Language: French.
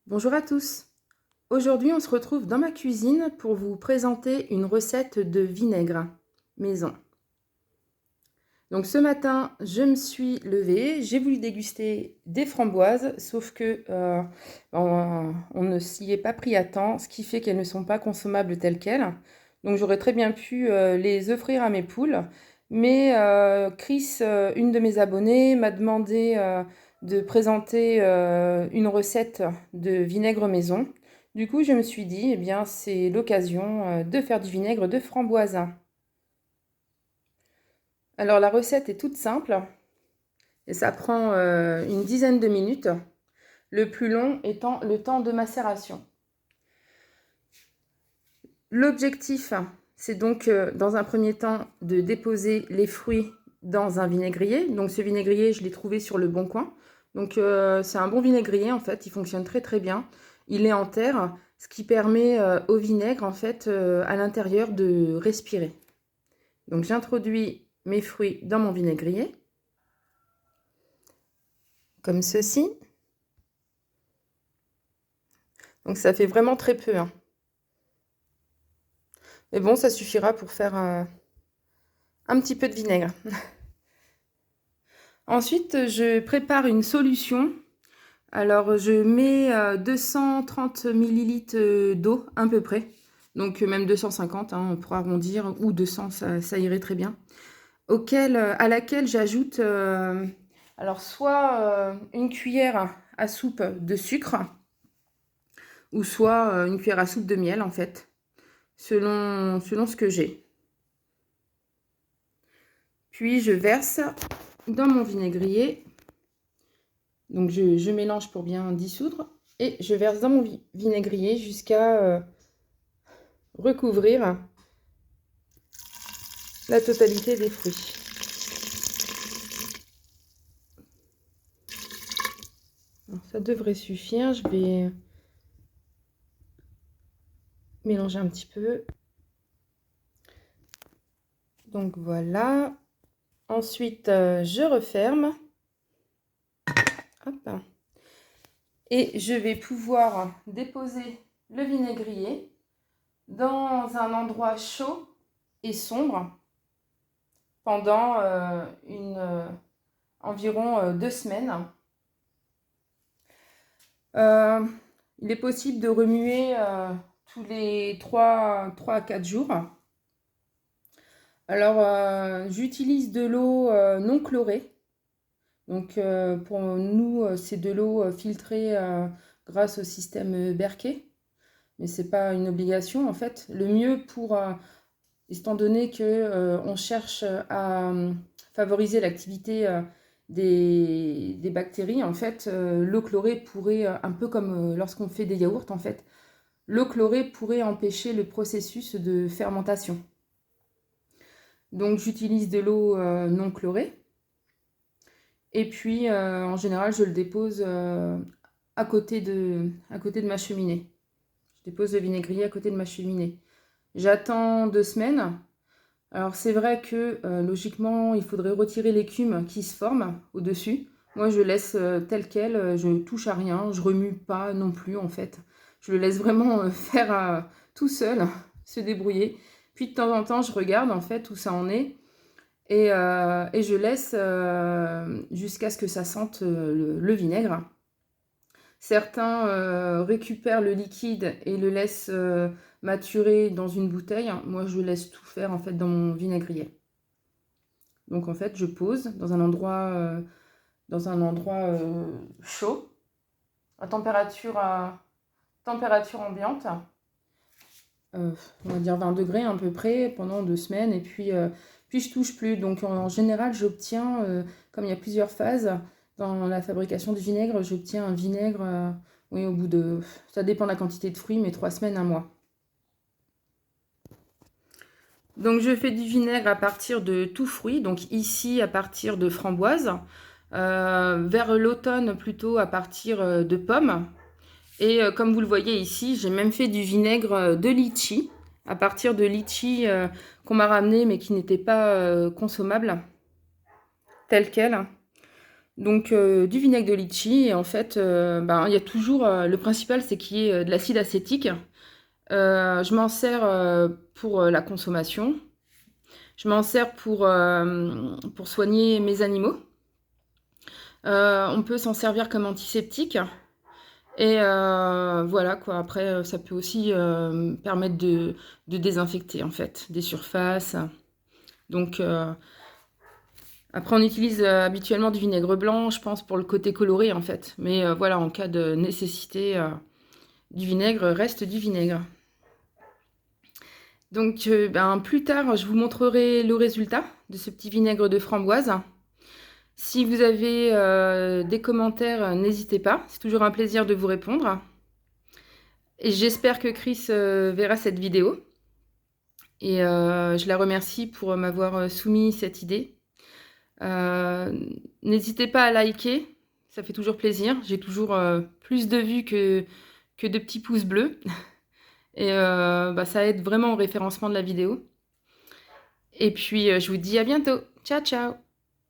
Bonjour à tous. Aujourd'hui, on se retrouve dans ma cuisine pour vous présenter une recette de vinaigre maison. Donc ce matin, je me suis levée, j'ai voulu déguster des framboises, sauf que on ne s'y est pas pris à temps, ce qui fait qu'elles ne sont pas consommables telles quelles. Donc j'aurais très bien pu les offrir à mes poules, mais Chris, une de mes abonnées, m'a demandé de présenter une recette de vinaigre maison. Du coup, je me suis dit, eh bien, c'est l'occasion de faire du vinaigre de framboise. Alors la recette est toute simple et ça prend une dizaine de minutes, le plus long étant le temps de macération. L'objectif, c'est donc dans un premier temps de déposer les fruits dans un vinaigrier. Donc ce vinaigrier, je l'ai trouvé sur Le Bon Coin. Donc c'est un bon vinaigrier en fait, il fonctionne très très bien. Il est en terre, ce qui permet au vinaigre en fait à l'intérieur de respirer. Donc j'introduis mes fruits dans mon vinaigrier, comme ceci. Donc ça fait vraiment très peu, hein. Mais bon, ça suffira pour faire un petit peu de vinaigre. Ensuite, je prépare une solution. Alors, je mets 230 ml d'eau à peu près. Donc, même 250 hein, pour arrondir, ou 200, ça irait très bien. À laquelle j'ajoute alors soit une cuillère à soupe de sucre, ou soit une cuillère à soupe de miel, en fait, selon ce que j'ai. Puis, je verse dans mon vinaigrier. Donc, je mélange pour bien dissoudre. Et je verse dans mon vinaigrier jusqu'à recouvrir la totalité des fruits. Alors, ça devrait suffire. Je vais mélanger un petit peu. Donc voilà. Ensuite, je referme. Hop. Et je vais pouvoir déposer le vinaigrier dans un endroit chaud et sombre pendant environ 2 semaines. Il est possible de remuer tous les 3 à 4 jours. Alors, j'utilise de l'eau non chlorée. Donc, pour nous, c'est de l'eau filtrée grâce au système Berkey. Mais ce n'est pas une obligation, en fait. Le mieux étant donné qu'on cherche à favoriser l'activité des bactéries, en fait, l'eau chlorée pourrait, un peu comme lorsqu'on fait des yaourts, en fait, l'eau chlorée pourrait empêcher le processus de fermentation. Donc j'utilise de l'eau non chlorée. Et puis en général, je le dépose à côté de ma cheminée. Je dépose le vinaigrier à côté de ma cheminée. J'attends 2 semaines. Alors c'est vrai que logiquement, il faudrait retirer l'écume qui se forme au-dessus. Moi, je laisse tel quel, je ne touche à rien, je remue pas non plus en fait. Je le laisse vraiment faire tout seul, se débrouiller. Puis de temps en temps, je regarde en fait où ça en est. Et je laisse jusqu'à ce que ça sente le vinaigre. Certains récupèrent le liquide et le laissent maturer dans une bouteille. Moi, je laisse tout faire en fait dans mon vinaigrier. Donc en fait, je pose dans un endroit chaud, à température ambiante, on va dire 20 degrés à peu près, pendant 2 semaines. Et puis je touche plus. Donc en général, j'obtiens, comme il y a plusieurs phases dans la fabrication du vinaigre, j'obtiens un vinaigre, oui, au bout de, ça dépend de la quantité de fruits, mais 3 semaines, 1 mois. Donc je fais du vinaigre à partir de tout fruit, donc ici à partir de framboise, vers l'automne plutôt à partir de pommes. Et comme vous le voyez ici, j'ai même fait du vinaigre de litchi, à partir de litchi qu'on m'a ramené mais qui n'était pas consommable, tel quel. Donc du vinaigre de litchi et en fait, ben, il y a toujours, le principal c'est qu'il y ait de l'acide acétique. Je m'en sers pour la consommation. Je m'en sers pour soigner mes animaux. On peut s'en servir comme antiseptique. Et voilà quoi. Après, ça peut aussi permettre de désinfecter en fait des surfaces. Donc après, on utilise habituellement du vinaigre blanc, je pense, pour le côté coloré en fait. Mais voilà, en cas de nécessité, du vinaigre reste du vinaigre. Donc ben, plus tard, je vous montrerai le résultat de ce petit vinaigre de framboise. Si vous avez des commentaires, n'hésitez pas. C'est toujours un plaisir de vous répondre. Et j'espère que Chris verra cette vidéo. Et je la remercie pour m'avoir soumis cette idée. N'hésitez pas à liker, ça fait toujours plaisir. J'ai toujours plus de vues que de petits pouces bleus. Et bah, ça aide vraiment au référencement de la vidéo. Et puis je vous dis à bientôt. Ciao, ciao!